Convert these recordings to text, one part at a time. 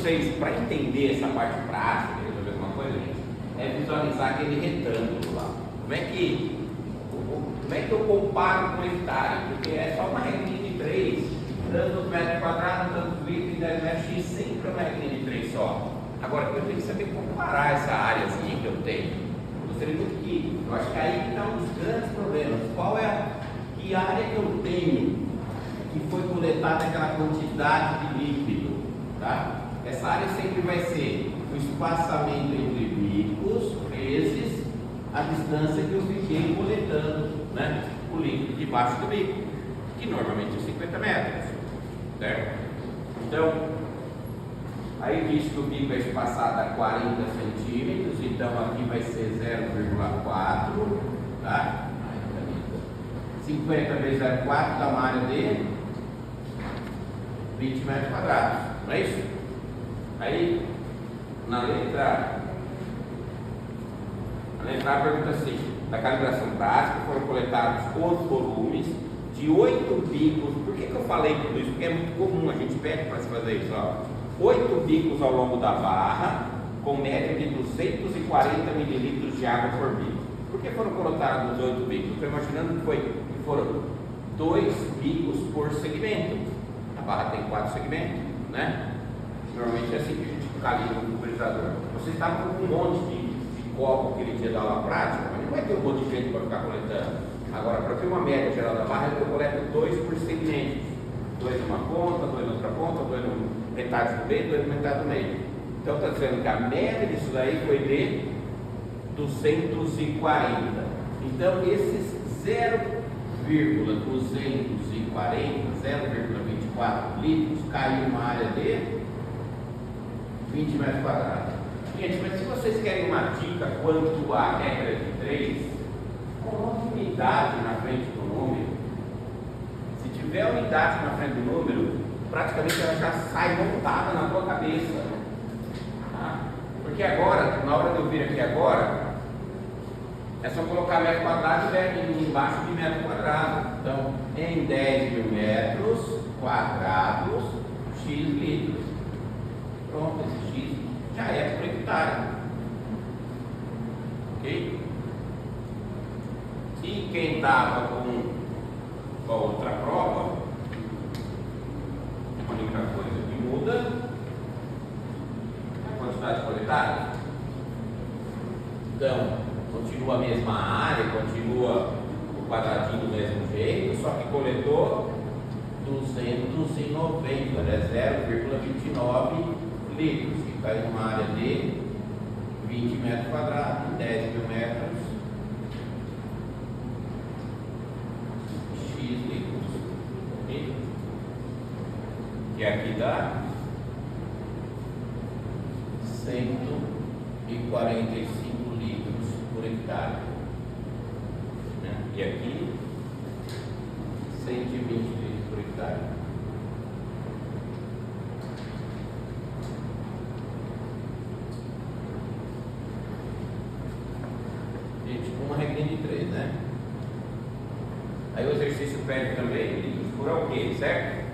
vocês, para entender essa parte prática, resolver alguma coisa, gente, é visualizar aquele retângulo lá. Como é que eu comparo com hectare? Porque é só uma regrinha de 3, tantos metros quadrados, tantos litros, 10 metros, x sempre é uma regrinha de 3 só. Agora, eu tenho que saber comparar essa áreazinha que eu tenho. Eu gostaria muito que, eu acho que aí que está um dos grandes problemas. Qual é que área que eu tenho que foi coletada aquela quantidade de líquido, tá? Essa área sempre vai ser o espaçamento entre bicos vezes a distância que eu fiquei coletando, né, o líquido debaixo do bico, que normalmente é 50 metros, certo? Então, aí diz que o bico é espaçado a 40 centímetros, então aqui vai ser 0,4, tá? 50 vezes 0,4 dá uma área de 20 metros quadrados, não é isso? Aí, na letra A pergunta assim: da calibração prática foram coletados os volumes de 8 bicos. Por que eu falei tudo isso? Porque é muito comum, a gente pede para se fazer isso, ó. 8 bicos ao longo da barra, com média de 240 mililitros de água por bico. Por que foram colocados os 8 bicos? Estou imaginando que foram 2 bicos por segmento. A barra tem 4 segmentos, né? Normalmente é assim que a gente calibra um pulverizador. Vocês estavam com um monte de copo aquele dia da aula prática, mas não vai ter um monte de gente para ficar coletando. Agora, para ter uma média geral da barra, eu coleto 2 por segmentos. 2 numa ponta, 2 na outra ponta, 2 metade do meio, 2 metade do meio. Então está dizendo que a média disso daí foi de 240. Então esses 0,240, 0,24 litros caiu uma área de 20 metros quadrados. Gente, mas se vocês querem uma dica quanto à regra de 3, coloque unidade na frente do número. Se tiver unidade na frente do número, praticamente ela já sai montada na tua cabeça. Tá? Porque agora, na hora de eu vir aqui agora, é só colocar metro quadrado e embaixo de metro quadrado. Então, em 10 mil metros quadrados, x litros. Pronto, esse x já é por hectare. Ok? E quem estava com a outra prova, a única coisa que muda é a quantidade coletada. Então, continua a mesma área, continua o quadradinho do mesmo jeito, só que coletou 290, né? 0,29 litros, que cai numa área de 20 metros quadrados, 10 mil metros, x litros, ok? E aqui dá 145 litros por hectare, né? E aqui 120 litros por hectare. Gente, uma regrinha de 3, né? Aí o exercício pede também litros por alqueire, certo?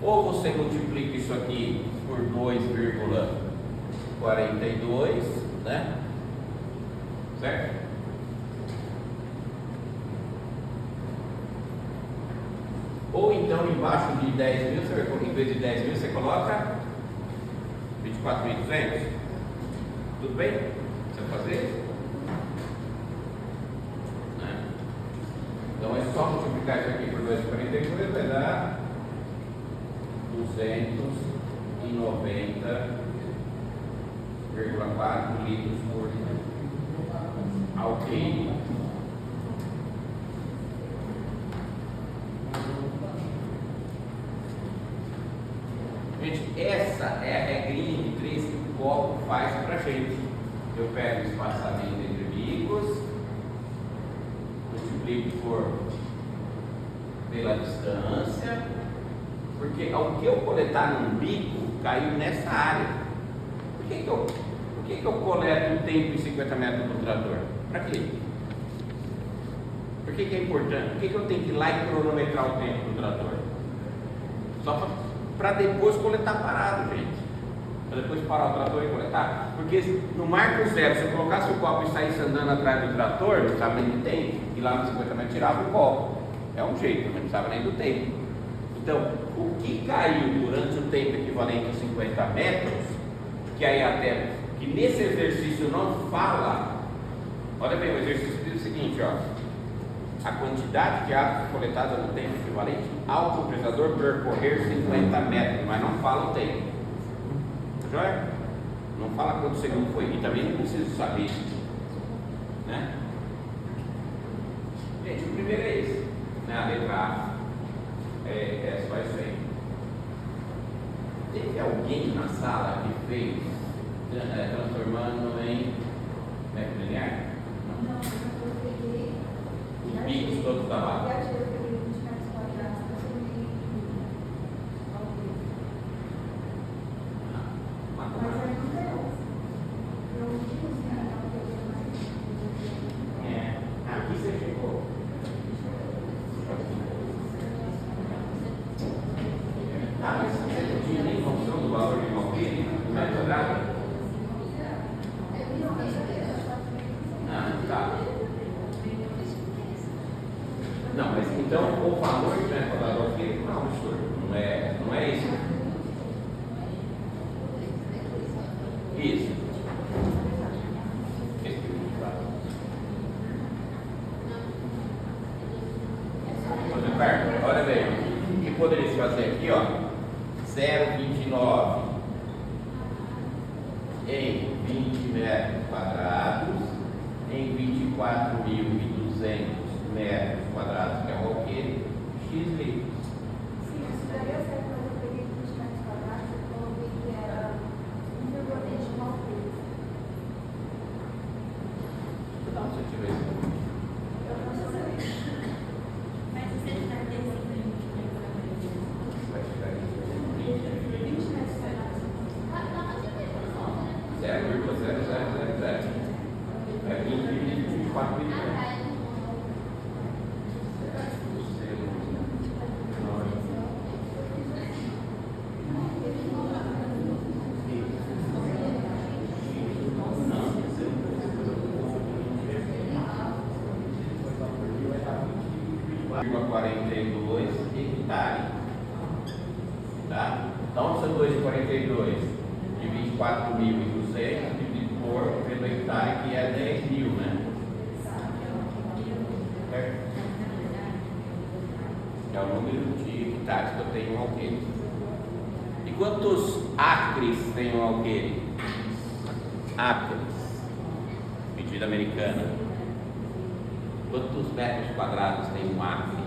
Ou você multiplica isso aqui por 2,42, né? Certo? Ou então embaixo de 10 mil, em vez de 10 mil, você coloca 24.200. Tudo bem? Você vai fazer? Né? Então é só multiplicar isso aqui por 2,42, vai dar 290,4 litros por alqueire. Gente, essa é a regrinha de 3 que o copo faz pra gente. Eu pego o espaçamento entre bicos, multiplico pela distância, porque ao que eu coletar num bico, caiu nessa área. Por que eu coleto um tempo em 50 metros do trator? Para quê? Por que é importante? Por que eu tenho que ir lá e cronometrar o tempo do trator? Só para depois coletar parado, gente. para depois parar o trator e coletar. Porque no marco zero, se eu colocasse o copo e saísse andando atrás do trator, não precisava nem do tempo. E lá nos 50 metros tirava o copo. É um jeito, não precisava nem do tempo. Então, o que caiu durante o tempo equivalente a 50 metros, que aí até, que nesse exercício não fala, olha bem, o exercício diz o seguinte, ó, a quantidade de água coletada no tempo equivalente ao compressador percorrer 50 metros, mas não fala o tempo. Joia? Não fala quanto segundo foi, e também não preciso saber, né? Gente, o primeiro é esse, né? A letra A é só isso aí. Teve alguém na sala que fez transformando em metro linear? Não, eu peguei Os bicos todos da barra. eu peguei 20 metros quadrados, transformei Mas mas aí não deu. Eu disse, aqui você chegou. Mas você não tinha nem noção do valor de uma alqueire? Metro quadrado? Tá. Não, mas então o valor de metro quadrado alqueire não é um absurdo. Não é isso. Isso. Olha bem, o que poderia se fazer aqui, ó? 0,29 em 20 metros quadrados em 24.200 metros quadrados, que é o alqueire, X litros. sim, isso daria certo, mas eu peguei 20 metros quadrados e coloquei que era 1,29 vezes. Então, se eu tiver isso. Eu não sei. Mas você está decidindo Vai chegar em 20 metros quadrados. 0,0000. É 24 milhões. Hectares, tá? Então são 2,42 de 24.200 dividido pelo hectare, que é 10.000, né? Certo? É o número de hectares que eu tenho um alqueire. E quantos acres tem um alqueire? Acres, medida americana. Quantos metros quadrados tem um acre?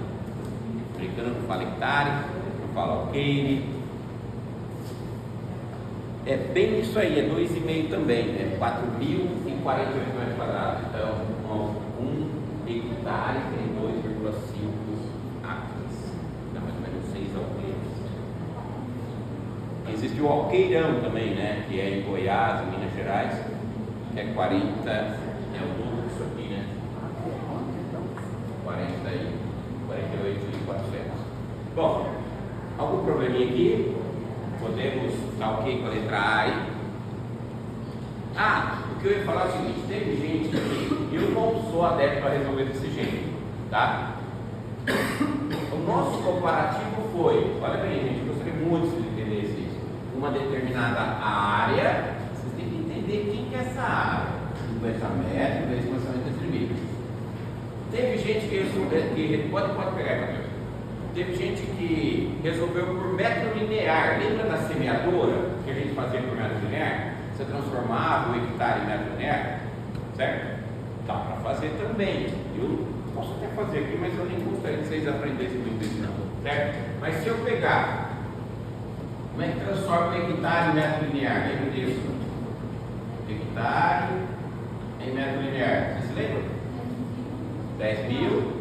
O americano não fala hectare, não fala alqueire. É bem isso aí, é 2,5 também, né? 4.048 metros quadrados. Então, um hectare tem 2,5 acres. Dá mais ou menos 6 alqueires. Existe o alqueirão também, né? Que é em Goiás, em Minas Gerais, que é 40, é o dobro disso aqui, né? 48.400. Bom, algum probleminha aqui? Podemos dar ok com a letra A aí? O que eu ia falar é o seguinte: teve gente que eu não sou adepto a resolver desse jeito, tá? O nosso comparativo foi, olha bem, gente, eu gostaria muito de entender isso. Uma determinada área, vocês têm que entender quem que é essa área. 50 metros, vezes espaçamento entre micros. Teve gente que pode pegar, Camilo. Teve gente que resolveu por metro linear. Lembra da semeadora que a gente fazia por metro linear? Você transformava o hectare em metro linear, certo? Dá para fazer também. Eu posso até fazer aqui, mas eu nem gostaria que vocês aprendessem muito isso não, certo? Mas se eu pegar, como é que transforma o hectare em metro linear? Lembra disso? Hectare em metro linear. Vocês se lembram? 10.000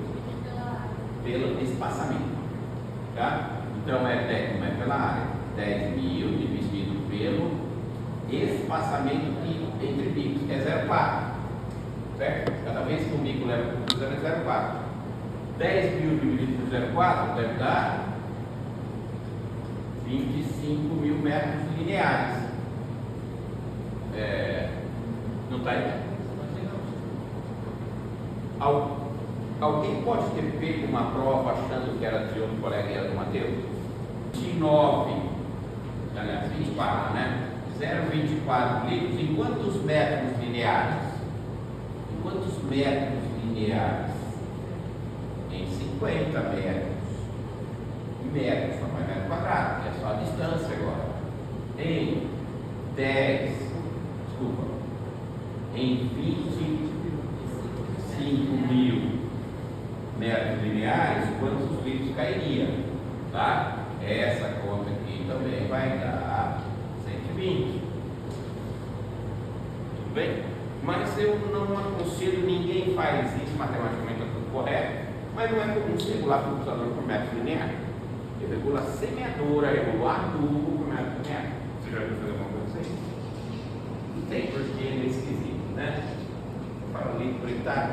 pelo espaçamento. Tá? Então como é pela área? 10.000 dividido pelo espaçamento entre bicos, que é 0,4. Certo? Cada vez que um bico leva para o cruzamento é 0,4. 10.000 dividido por 0,4 deve dar 25.000 metros lineares. pode ter feito uma prova achando que era de outro colega e era do Mateus? 29, aliás, 24, né? 0,24 litros em quantos metros lineares? Em quantos metros lineares? Em 50 metros. Metros, não é metro quadrado, é só a distância agora. Em 10, desculpa, em 25 mil metros lineares, quantos litros cairia? Tá? Essa conta aqui também vai dar 120. Tudo bem? Mas eu não aconselho, ninguém faz isso, matematicamente é tudo correto, mas não é comum se regular o computador por metro linear. Ele regula a semeadura, regula o adubo por metro linear. Você já viu fazer alguma coisa assim? Não tem, porque ele é esquisito, né? Fala ali por hectare.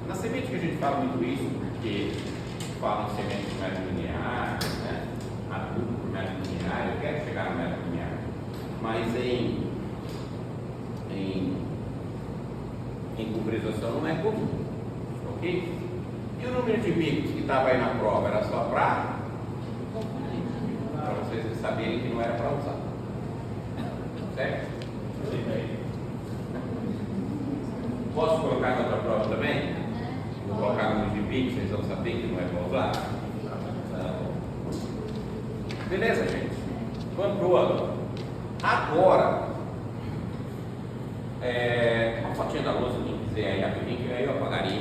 Na semente que a gente fala muito isso, porque fala em semente por metro linear, né? Adubo por metro linear, eu quero chegar no metro linear. Mas em pulverização não é comum, ok? E o número de bicos que estava aí na prova era só para vocês saberem que não era para usar, certo? Posso colocar na outra prova também? Vou colocar o número de bicos, vocês vão saber que não é para usar? Beleza, gente? Vamos para o outro. Agora, uma fotinha da louça, quem quiser aí rapidinho, que aí eu apagaria.